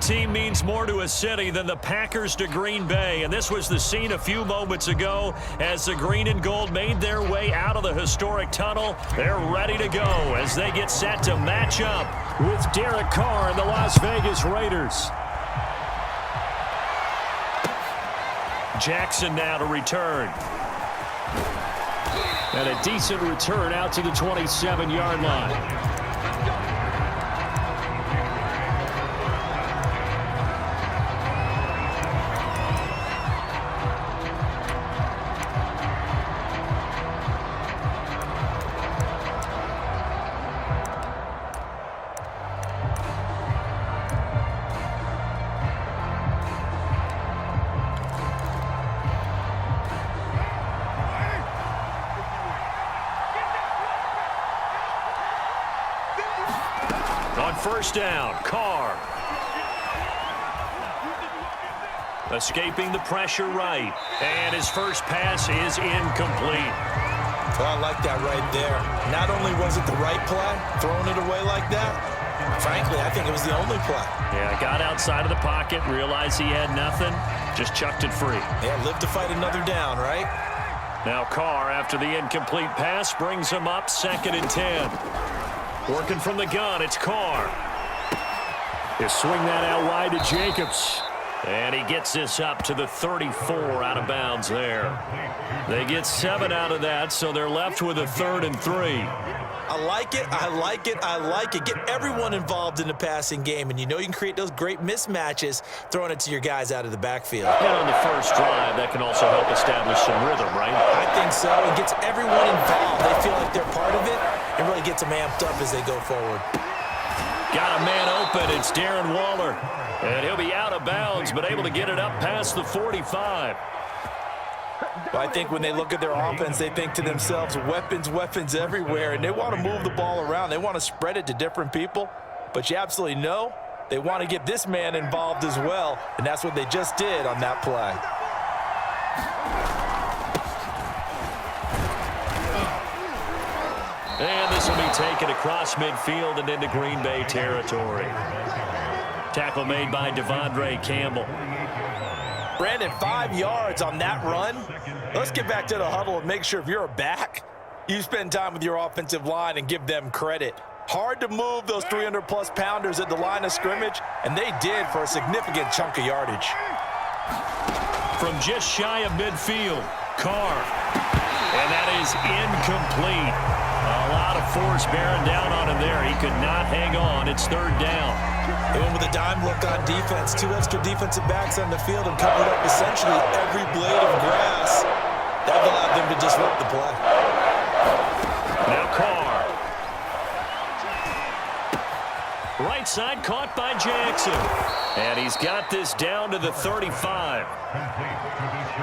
team means more to a city than the Packers to Green Bay, and this was the scene a few moments ago as the green and gold made their way out of the historic tunnel. They're ready to go as they get set to match up with Derek Carr and the Las Vegas Raiders. Jackson now to return. And a decent return out to the 27-yard line. On first down, Carr. Escaping the pressure right. And his first pass is incomplete. Well, I like that right there. Not only was it the right play, throwing it away like that, frankly, I think it was the only play. Yeah, got outside of the pocket, realized he had nothing, just chucked it free. Yeah, live to fight another down, right? Now Carr, after the incomplete pass, brings him up 2nd and 10. Working from the gun, it's Carr. He'll swing that out wide to Jacobs. And he gets this up to the 34 out of bounds there. They get 7 out of that, so they're left with a 3rd and 3. I like it, I like it, I like it. Get everyone involved in the passing game, and you know you can create those great mismatches throwing it to your guys out of the backfield. And on the first drive, that can also help establish some rhythm, right? I think so. It gets everyone involved. They feel like they're part of it, and really gets them amped up as they go forward. Got a man open. It's Darren Waller. And he'll be out of bounds, but able to get it up past the 45. Well, I think when they look at their offense, they think to themselves, weapons, weapons everywhere, and they want to move the ball around. They want to spread it to different people, but you absolutely know they want to get this man involved as well, and that's what they just did on that play. And this will be taken across midfield and into Green Bay territory. Tackle made by Devondre Campbell. Brandon, 5 yards on that run. Let's get back to the huddle and make sure if you're a back, you spend time with your offensive line and give them credit. Hard to move those 300-plus pounders at the line of scrimmage, and they did for a significant chunk of yardage. From just shy of midfield, Carr. And that is incomplete. A lot of force bearing down on him there. He could not hang on. It's 3rd down. They went with a dime look on defense. 2 extra defensive backs on the field and covered up essentially every blade of grass. That allowed them to disrupt the play. Now Carr. Right side caught by Jackson. And he's got this down to the 35.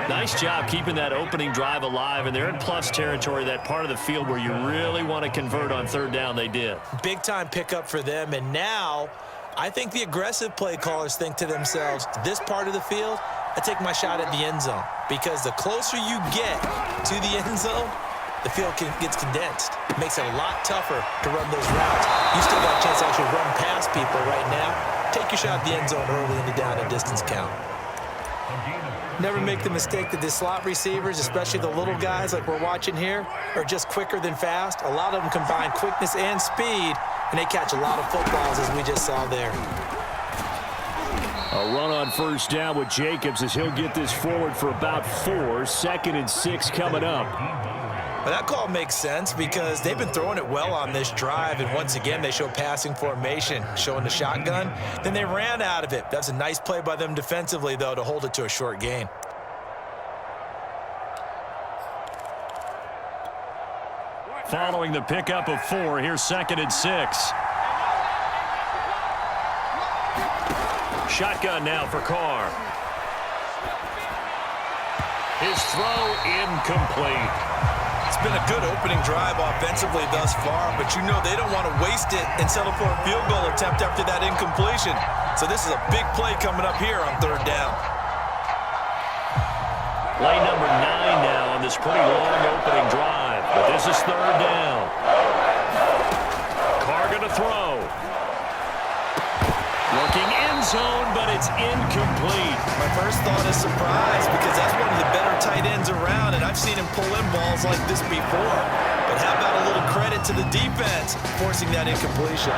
Nice job keeping that opening drive alive, and they're in plus territory, that part of the field where you really want to convert on 3rd down. They did. Big-time pickup for them, and now I think the aggressive play callers think to themselves, this part of the field, I take my shot at the end zone, because the closer you get to the end zone, the field gets condensed. It makes it a lot tougher to run those routes. You still got a chance to actually run past people right now. Take your shot at the end zone early in the down and distance count. Never make the mistake that the slot receivers, especially the little guys like we're watching here, are just quicker than fast. A lot of them combine quickness and speed, and they catch a lot of footballs, as we just saw there. A run on first down with Jacobs as he'll get this forward for about 4. 2nd and 6 coming up. Well, that call makes sense because they've been throwing it well on this drive, and once again they show passing formation, showing the shotgun. Then they ran out of it. That's a nice play by them defensively, though, to hold it to a short gain. Following the pickup of 4, here's 2nd and 6. Shotgun now for Carr. His throw incomplete. It's been a good opening drive offensively thus far, but you know they don't want to waste it and settle for a field goal attempt after that incompletion. So this is a big play coming up here on 3rd down. Play number 9 now on this pretty long opening drive, but this is 3rd down. Carr going to throw. Looking end zone, but it's incomplete. My first thought is surprise because that's one of the better tight ends around, and I've seen him pull in balls like this before. But how about a little credit to the defense forcing that incompletion?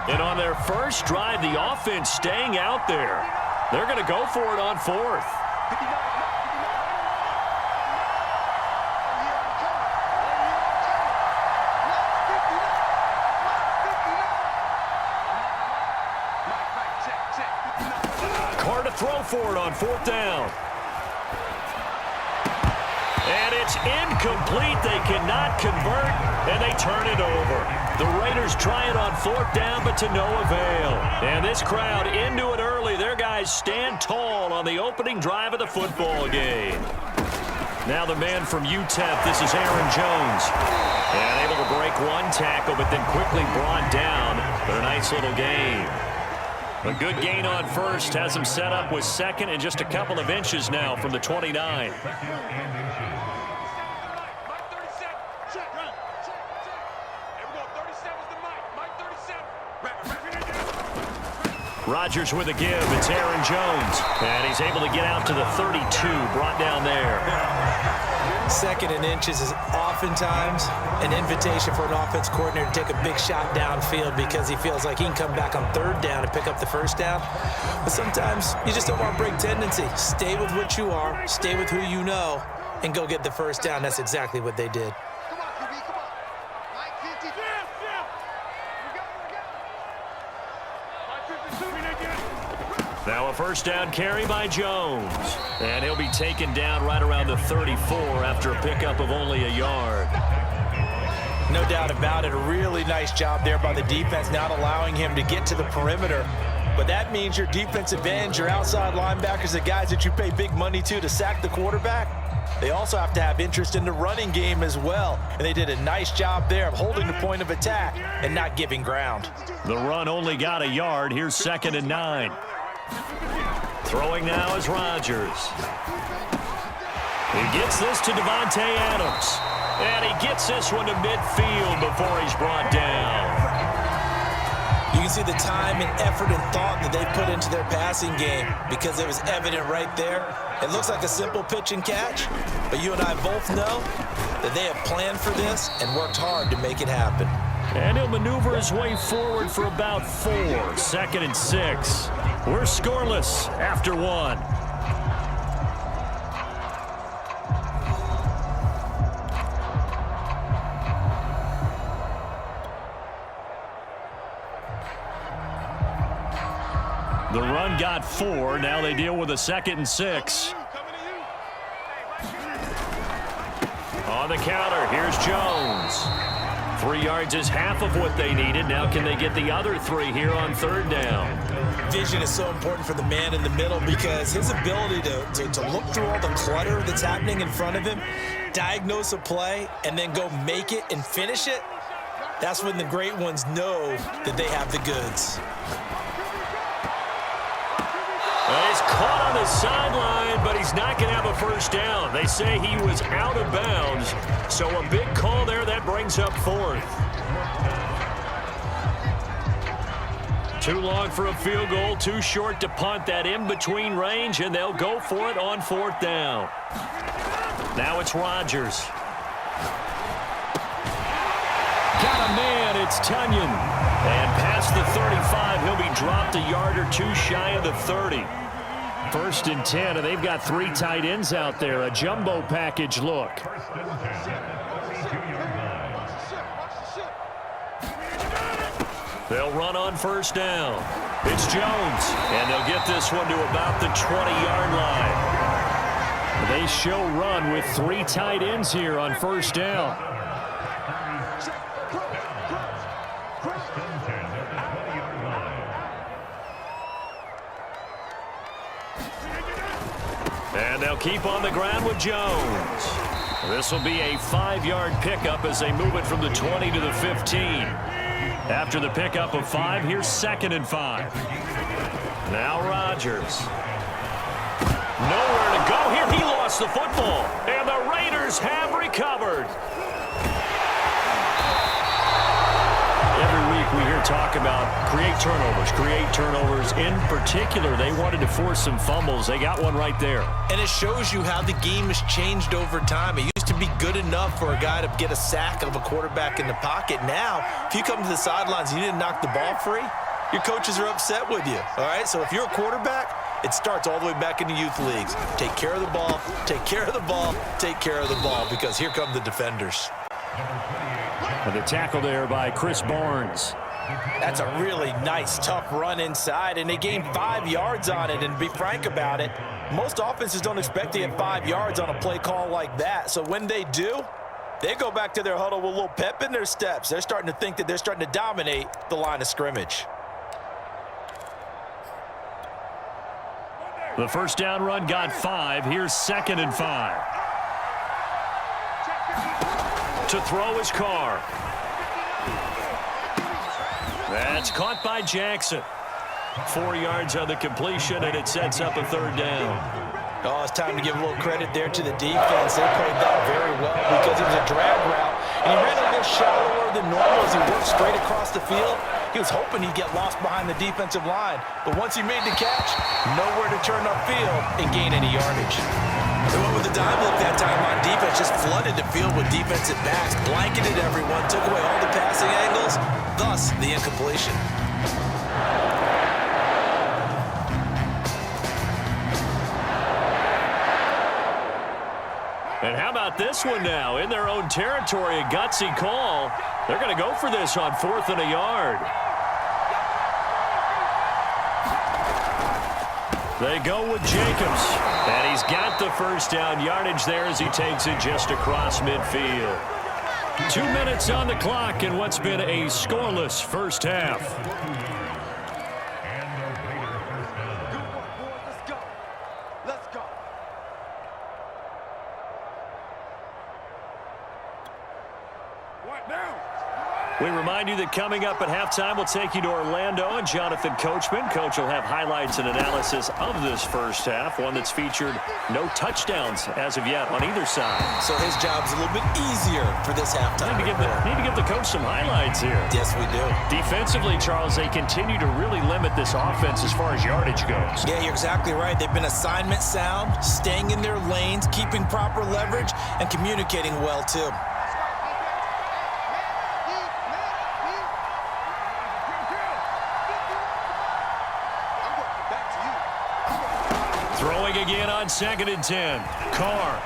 And on their first drive, the offense staying out there. They're going to go for it on fourth. Carr to throw for it on fourth down. And it's incomplete. They cannot convert, and they turn it over. The Raiders try it on fourth down, but to no avail. And this crowd into it early. Their guys stand tall on the opening drive of the football game. Now the man from UTEP, this is Aaron Jones. And able to break one tackle, but then quickly brought down. But a nice little gain. A good gain on first has him set up with second and just a couple of inches now from the 29. Rodgers with a give. It's Aaron Jones. And he's able to get out to the 32, brought down there. Second and inches is oftentimes an invitation for an offense coordinator to take a big shot downfield because he feels like he can come back on third down and pick up the first down. But sometimes you just don't want to break tendency. Stay with what you are, stay with who you know, and go get the first down. That's exactly what they did. Now a first down carry by Jones. And he'll be taken down right around the 34 after a pickup of only a yard. No doubt about it. A really nice job there by the defense, not allowing him to get to the perimeter. But that means your defensive ends, your outside linebackers, the guys that you pay big money to sack the quarterback, they also have to have interest in the running game as well. And they did a nice job there of holding the point of attack and not giving ground. The run only got a yard. Here's 2nd and 9. Throwing now is Rodgers. He gets this to Devontae Adams. And he gets this one to midfield before he's brought down. You can see the time and effort and thought that they put into their passing game because it was evident right there. It looks like a simple pitch and catch, but you and I both know that they have planned for this and worked hard to make it happen. And he'll maneuver his way forward for about 4. 2nd and 6. We're scoreless after 1. The run got 4. Now they deal with a 2nd and 6. On the counter, here's Jones. 3 yards is half of what they needed. Now can they get the other 3 here on third down? Vision is so important for the man in the middle because his ability to look through all the clutter that's happening in front of him, diagnose a play, and then go make it and finish it, that's when the great ones know that they have the goods. He's caught on the sideline, but he's not going to have a first down. They say he was out of bounds, so a big call there that brings up 4th. Too long for a field goal, too short to punt. That in-between range, and they'll go for it on 4th down. Now it's Rodgers. Got a man, it's Tunyon. And past the 35, he'll be dropped a yard or 2 shy of the 30. 1st and 10, and they've got 3 tight ends out there. A jumbo package look. They'll run on 1st down. It's Jones, and they'll get this one to about the 20-yard line. They show run with 3 tight ends here on 1st down. And they'll keep on the ground with Jones. This will be a 5-yard pickup as they move it from the 20 to the 15. After the pickup of 5, here's 2nd and 5. Now Rodgers. Nowhere to go here. He lost the football. And the Raiders have recovered. Every week we hear talk about create turnovers. In particular, they wanted to force some fumbles. They got one right there. And it shows you how the game has changed over time. It used to be good enough for a guy to get a sack of a quarterback in the pocket. Now, if you come to the sidelines and you didn't knock the ball free, your coaches are upset with you. All right? So if you're a quarterback, it starts all the way back in the youth leagues. Take care of the ball, take care of the ball, take care of the ball, because here come the defenders. And the tackle there by Chris Barnes. That's a really nice, tough run inside, and they gained 5 yards on it. And to be frank about it, most offenses don't expect to get 5 yards on a play call like that. So when they do, they go back to their huddle with a little pep in their steps. They're starting to think that they're starting to dominate the line of scrimmage. The first down run got 5. Here's 2nd and 5. To throw is Carr. That's caught by Jackson. 4 yards on the completion, and it sets up a 3rd down. Oh, it's time to give a little credit there to the defense. They played that very well because it was a drag route, and he ran a little shallower than normal as he worked straight across the field. He was hoping he'd get lost behind the defensive line, but once he made the catch, nowhere to turn upfield and gain any yardage. They went with the dime look that time on defense, just flooded the field with defensive backs, blanketed everyone, took away all the passing angles, thus the incompletion. And how about this one now? In their own territory, a gutsy call. They're going to go for this on 4th and a yard. They go with Jacobs. And he's got the first down yardage there as he takes it just across midfield. 2 minutes on the clock in what's been a scoreless first half. We remind you that coming up at halftime, we'll take you to Orlando and Jonathan Coachman. Coach will have highlights and analysis of this first half, one that's featured no touchdowns as of yet on either side. So his job's a little bit easier for this halftime. Need to give the coach some highlights here. Yes, we do. Defensively, Charles, they continue to really limit this offense as far as yardage goes. Yeah, you're exactly right. They've been assignment sound, staying in their lanes, keeping proper leverage, and communicating well, too. Throwing again on 2nd and 10. Carr.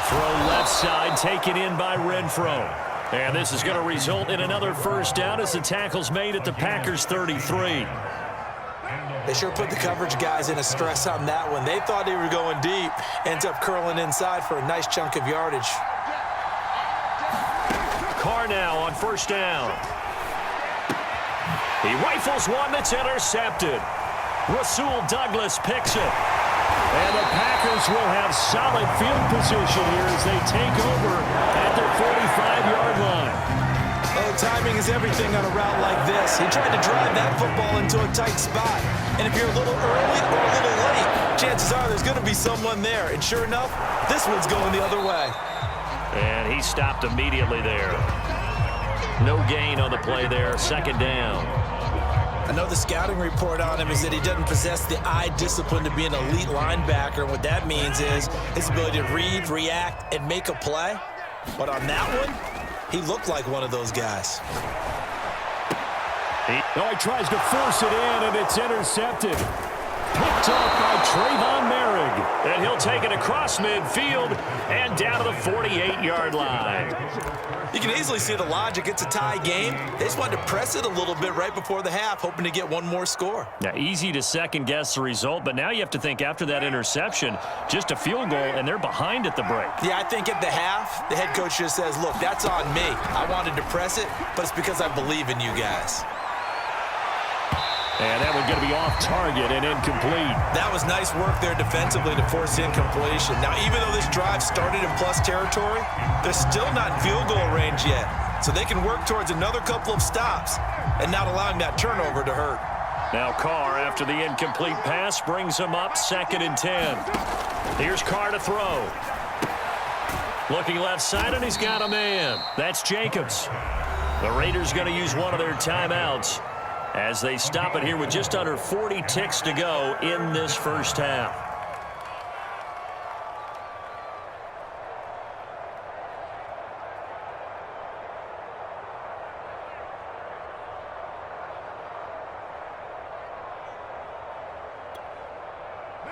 Throw left side, taken in by Renfro. And this is going to result in another first down as the tackle's made at the Packers' 33. They sure put the coverage guys in a stress on that one. They thought they were going deep. Ends up curling inside for a nice chunk of yardage. Carr now on 1st down. He rifles one that's intercepted. Rasul Douglas picks it. And the Packers will have solid field position here as they take over at their 45-yard line. Oh, timing is everything on a route like this. He tried to drive that football into a tight spot. And if you're a little early or a little late, chances are there's going to be someone there. And sure enough, this one's going the other way. And he stopped immediately there. No gain on the play there. 2nd down. I know the scouting report on him is that he doesn't possess the eye discipline to be an elite linebacker. And what that means is his ability to read, react, and make a play. But on that one, he looked like one of those guys. He tries to force it in, and it's intercepted. Picked up by Trayvon Merrick. And he'll take it across midfield and down to the 48-yard line. You can easily see the logic. It's a tie game. They just wanted to press it a little bit right before the half, hoping to get one more score. Now, easy to second-guess the result, but now you have to think after that interception, just a field goal, and they're behind at the break. Yeah, I think at the half, the head coach just says, look, that's on me. I wanted to press it, but it's because I believe in you guys. And that one's going to be off target and incomplete. That was nice work there defensively to force incompletion. Now, even though this drive started in plus territory, they're still not in field goal range yet. So they can work towards another couple of stops and not allowing that turnover to hurt. Now Carr, after the incomplete pass, brings him up 2nd and 10. Here's Carr to throw. Looking left side, and he's got a man. That's Jacobs. The Raiders going to use one of their timeouts as they stop it here with just under 40 ticks to go in this first half.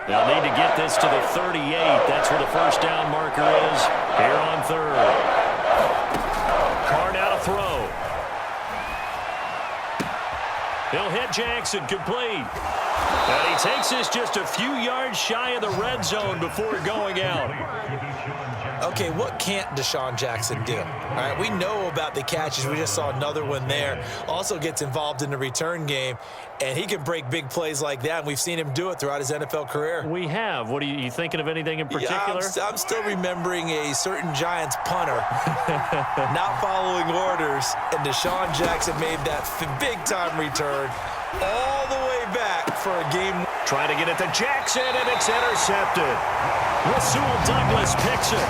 They'll need to get this to the 38. That's where the first down marker is here on 3rd. Carr now to throw. He'll hit Jackson, complete. And he takes this just a few yards shy of the red zone before going out. Okay, what can't Deshaun Jackson do? All right, we know about the catches. We just saw another one there. Also gets involved in the return game, and he can break big plays like that, and we've seen him do it throughout his NFL career. We have. What are you thinking of anything in particular? Yeah, I'm still remembering a certain Giants punter not following orders, and Deshaun Jackson made that big-time return all the way back for a game. Trying to get it to Jackson, and it's intercepted. Rasul Douglas picks it.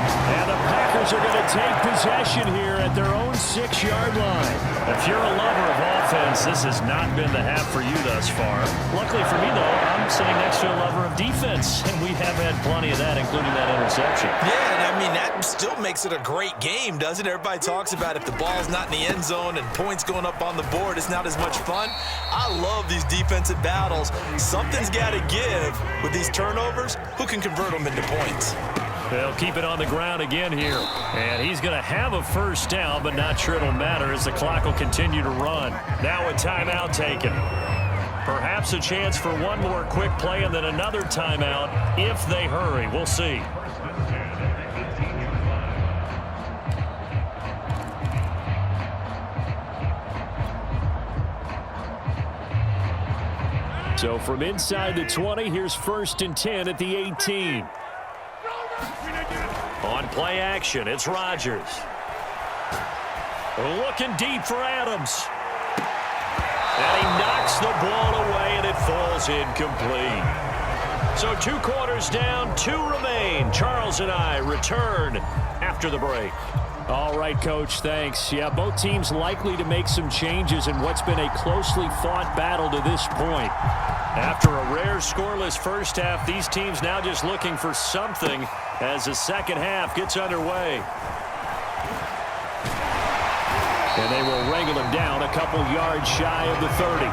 And the Packers are going to take possession here at their own 6-yard line. If you're a lover of offense, this has not been the half for you thus far. Luckily for me, though, I'm sitting next to a lover of defense, and we have had plenty of that, including that interception. Yeah, and I mean, that still makes it a great game, doesn't it? Everybody talks about if the ball's not in the end zone and points going up on the board, it's not as much fun. I love these defensive battles. Something's got to give with these turnovers. Who can convert them into points? They'll keep it on the ground again here. And he's going to have a first down, but not sure it'll matter as the clock will continue to run. Now a timeout taken. Perhaps a chance for one more quick play and then another timeout if they hurry. We'll see. So from inside the 20, here's 1st and 10 at the 18. On play action, it's Rodgers. Looking deep for Adams. And he knocks the ball away, and it falls incomplete. So 2 quarters down, 2 remain. Charles and I return after the break. All right, Coach, thanks. Yeah, both teams likely to make some changes in what's been a closely fought battle to this point. After a rare scoreless first half, these teams now just looking for something as the second half gets underway. And they will wrangle him down a couple yards shy of the 30.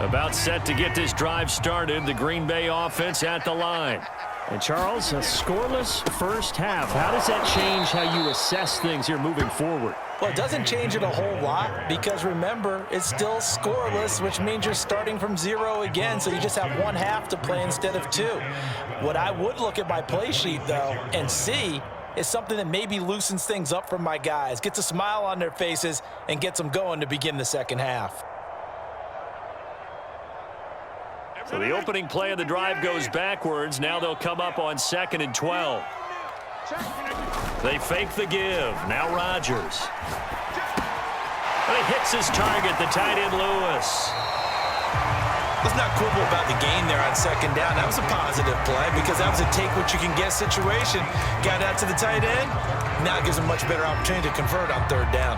About set to get this drive started. The Green Bay offense at the line. And Charles, a scoreless first half. How does that change how you assess things here moving forward? Well, it doesn't change it a whole lot because, remember, it's still scoreless, which means you're starting from 0 again, so you just have 1 half to play instead of 2. What I would look at my play sheet, though, and see is something that maybe loosens things up for my guys, gets a smile on their faces, and gets them going to begin the second half. So the opening play of the drive goes backwards. Now they'll come up on 2nd and 12. They fake the give. Now Rodgers. And he hits his target, the tight end Lewis. Let's not quibble about the gain there on 2nd down. That was a positive play because that was a take-what-you-can-get situation. Got out to the tight end. Now it gives them a much better opportunity to convert on 3rd down.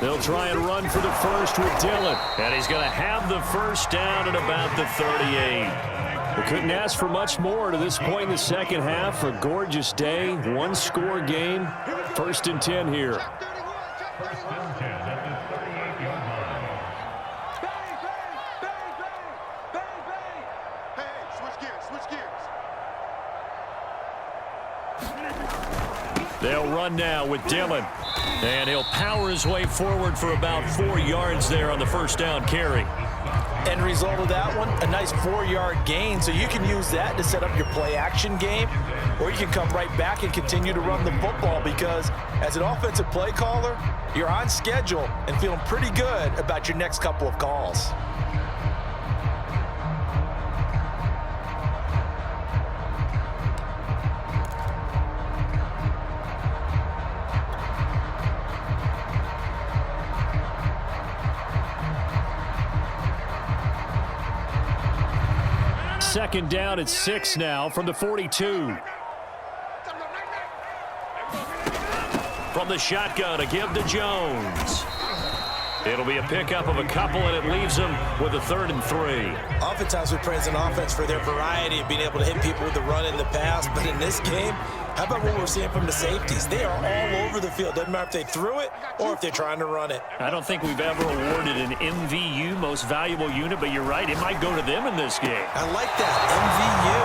They'll try and run for the first with Dillon. And he's going to have the first down at about the 38. We couldn't ask for much more to this point in the second half. A gorgeous day, 1-score game. 1st and 10 here. They'll run now with Dillon. And he'll power his way forward for about 4 yards there on the first down carry. End result of that one, a nice 4-yard gain. So you can use that to set up your play-action game, or you can come right back and continue to run the football because as an offensive play caller, you're on schedule and feeling pretty good about your next couple of calls. Second down at 6 now from the 42. From the shotgun, a give to Jones. It'll be a pickup of a couple, and it leaves them with a 3rd and 3. Oftentimes we praise an offense for their variety of being able to hit people with the run in the pass, but in this game, how about what we're seeing from the safeties? They are all over the field. Doesn't matter if they threw it or if they're trying to run it. I don't think we've ever awarded an MVU, most valuable unit, but you're right, it might go to them in this game. I like that, MVU.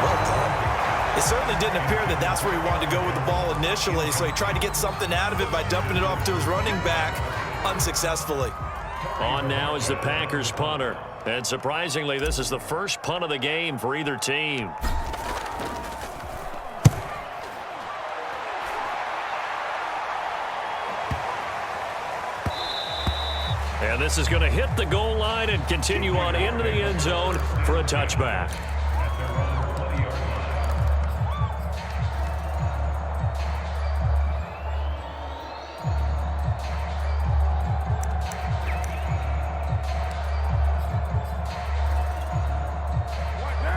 Well done. It certainly didn't appear that that's where he wanted to go with the ball initially, so he tried to get something out of it by dumping it off to his running back unsuccessfully. On now is the Packers punter. And surprisingly, this is the first punt of the game for either team. And this is going to hit the goal line and continue on into the end zone for a touchback.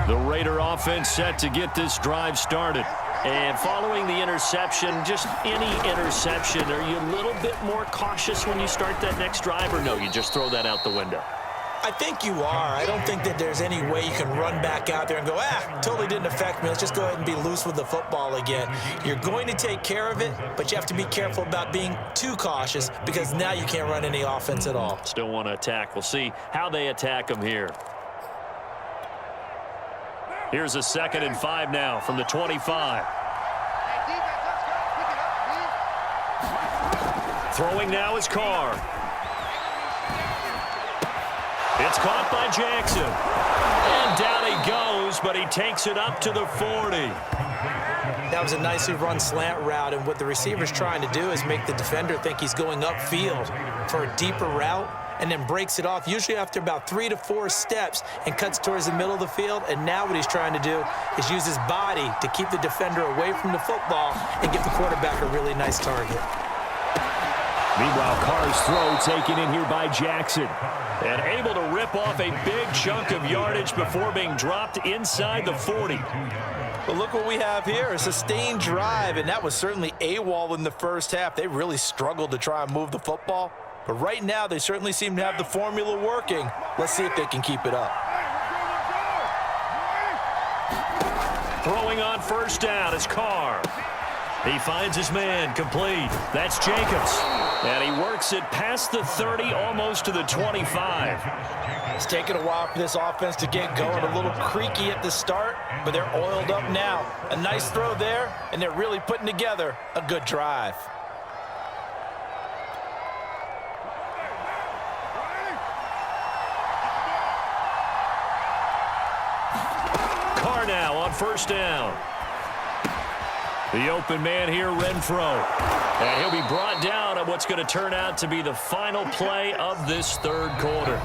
The Raider offense set to get this drive started. And following the interception, just any interception, are you a little bit more cautious when you start that next drive, or no, you just throw that out the window? I think you are. I don't think that there's any way you can run back out there and go, totally didn't affect me. Let's just go ahead and be loose with the football again. You're going to take care of it, but you have to be careful about being too cautious because now you can't run any offense at all. Still want to attack. We'll see how they attack them here. Here's a 2nd and 5 now from the 25. Throwing now is Carr. It's caught by Jackson. And down he goes, but he takes it up to the 40. That was a nicely run slant route, and what the receiver's trying to do is make the defender think he's going upfield for a deeper route, and then breaks it off, usually after about 3 to 4 steps, and cuts towards the middle of the field. And now what he's trying to do is use his body to keep the defender away from the football and give the quarterback a really nice target. Meanwhile, Carr's throw taken in here by Jackson. And able to rip off a big chunk of yardage before being dropped inside the 40. Well, look what we have here, a sustained drive, and that was certainly AWOL in the first half. They really struggled to try and move the football. But right now, they certainly seem to have the formula working. Let's see if they can keep it up. Throwing on first down is Carr. He finds his man complete. That's Jacobs. And he works it past the 30, almost to the 25. It's taken a while for this offense to get going. A little creaky at the start, but they're oiled up now. A nice throw there, and they're really putting together a good drive. Now on first down. The open man here, Renfro. And he'll be brought down on what's going to turn out to be the final play of this 3rd quarter.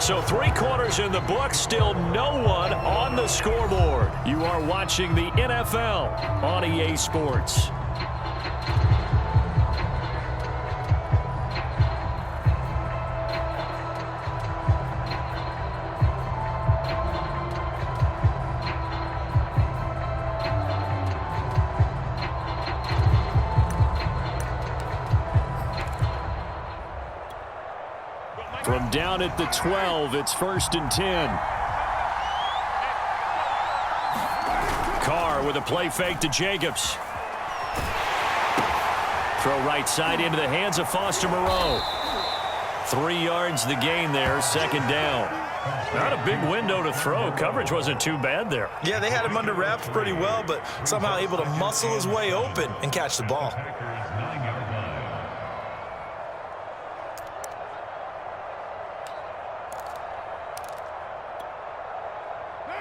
So 3 quarters in the book, still no one on the scoreboard. You are watching the NFL on EA Sports. From down at the 12, it's 1st and 10. Carr with a play fake to Jacobs. Throw right side into the hands of Foster Moreau. 3 yards the gain there, 2nd down. Not a big window to throw. Coverage wasn't too bad there. Yeah, they had him under wraps pretty well, but somehow able to muscle his way open and catch the ball.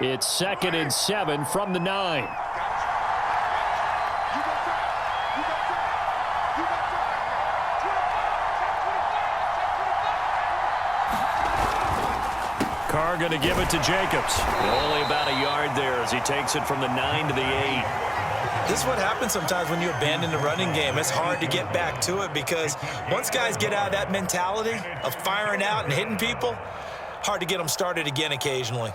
It's 2nd and 7 from the 9. Carr going to give it to Jacobs. Only about a yard there as he takes it from the 9 to the 8. This is what happens sometimes when you abandon the running game. It's hard to get back to it because once guys get out of that mentality of firing out and hitting people, hard to get them started again occasionally.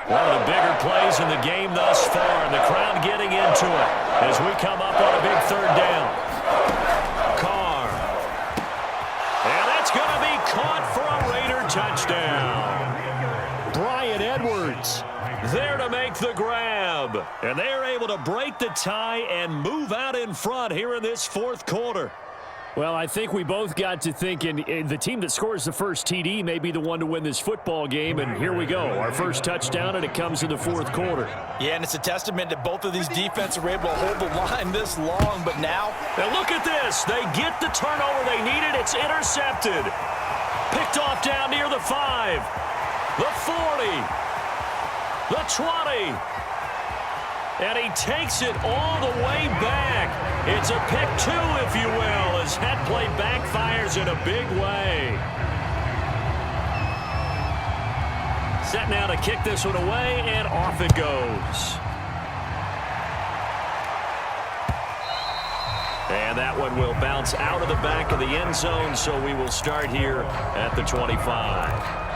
One of the bigger plays in the game thus far, and the crowd getting into it as we come up on a big 3rd down. Carr. And that's going to be caught for a Raider touchdown. Bryan Edwards there to make the grab. And they're able to break the tie and move out in front here in this 4th quarter. Well, I think we both got to thinking the team that scores the first TD may be the one to win this football game, and here we go. Our first touchdown, and it comes in the 4th quarter. Yeah, and it's a testament that both of these defenses were able to hold the line this long, but now look at this. They get the turnover they needed. It's intercepted. Picked off down near the 5, the 40, the 20. And he takes it all the way back. It's a pick 2, if you will, as that play backfires in a big way. Set now to kick this one away, and off it goes. And that one will bounce out of the back of the end zone, so we will start here at the 25.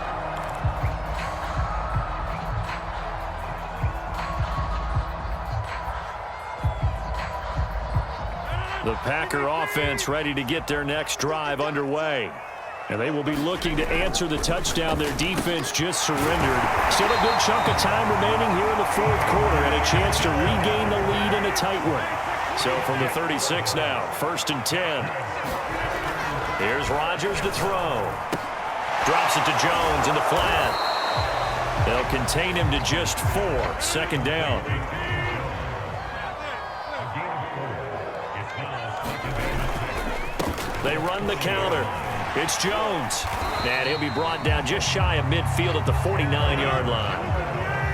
The Packer offense ready to get their next drive underway. And they will be looking to answer the touchdown their defense just surrendered. Still a good chunk of time remaining here in the 4th quarter and a chance to regain the lead in a tight one. So from the 36 now, 1st and 10. Here's Rodgers to throw. Drops it to Jones in the flat. They'll contain him to just 4. 2nd down. They run the counter. It's Jones. And he'll be brought down just shy of midfield at the 49-yard line.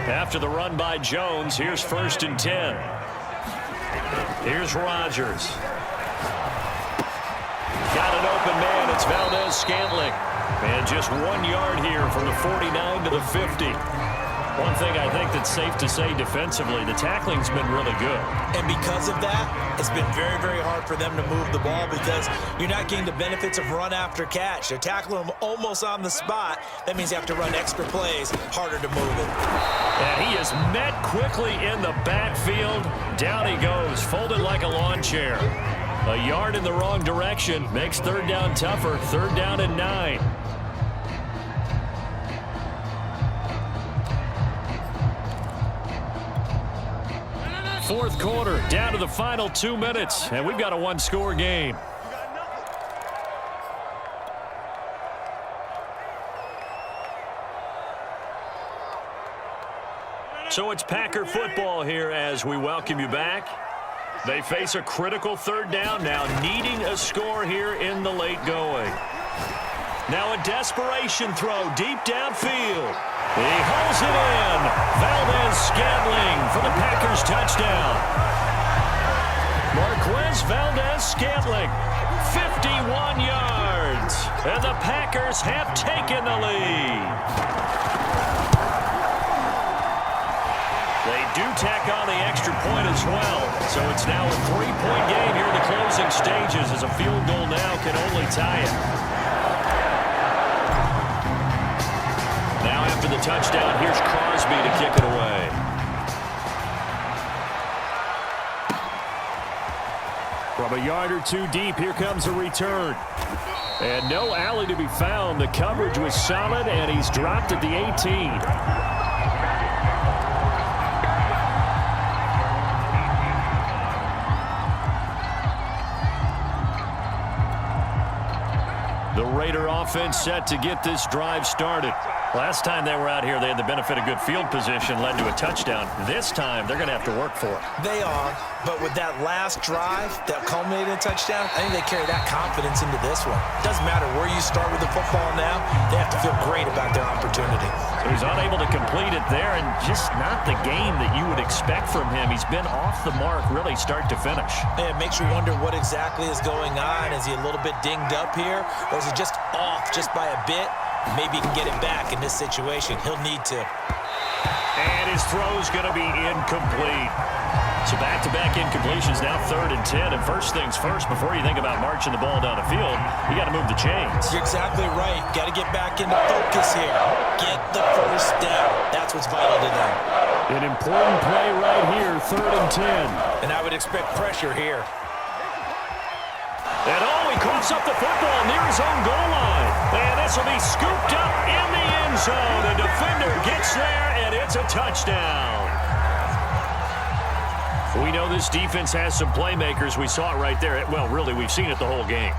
After the run by Jones, here's 1st and 10. Here's Rodgers. Got an open man. It's Valdez-Scantling. And just 1 yard here from the 49 to the 50. One thing I think that's safe to say defensively, the tackling's been really good. And because of that, it's been very, very hard for them to move the ball because you're not getting the benefits of run after catch. They're tackling them almost on the spot. That means you have to run extra plays, harder to move it. And he is met quickly in the backfield. Down he goes, folded like a lawn chair. A yard in the wrong direction makes 3rd down tougher. 3rd down and 9. Fourth quarter, down to the final 2 minutes, and we've got a 1-score game. So it's Packer football here as we welcome you back. They face a critical 3rd down now, needing a score here in the late going. Now a desperation throw deep downfield. He hauls it in. Valdez-Scantling for the Packers touchdown. Marquez Valdez-Scantling, 51 yards. And the Packers have taken the lead. They do tack on the extra point as well. So it's now a 3-point game here in the closing stages as a field goal now can only tie it. Now after the touchdown, here's Crosby to kick it away. From a yard or two deep, here comes a return. And no alley to be found. The coverage was solid, and he's dropped at the 18. The Raider offense set to get this drive started. Last time they were out here, they had the benefit of good field position, led to a touchdown. This time, they're going to have to work for it. They are, but with that last drive that culminated in a touchdown, I think they carry that confidence into this one. Doesn't matter where you start with the football now, they have to feel great about their opportunity. So he's unable to complete it there, and just not the game that you would expect from him. He's been off the mark, really, start to finish. It makes you wonder what exactly is going on. Is he a little bit dinged up here, or is he just off just by a bit? Maybe he can get it back in this situation. He'll need to. And his throw's going to be incomplete. So back-to-back incompletions, now 3rd and 10. And first things first, before you think about marching the ball down the field, you got to move the chains. You're exactly right. Got to get back into focus here. Get the first down. That's what's vital to them. An important play right here, 3rd and 10. And I would expect pressure here. And he coughs up the football near his own goal line. And this will be scooped up in the end zone. The defender gets there, and it's a touchdown. We know this defense has some playmakers. We saw it right there. Well, really, we've seen it the whole game.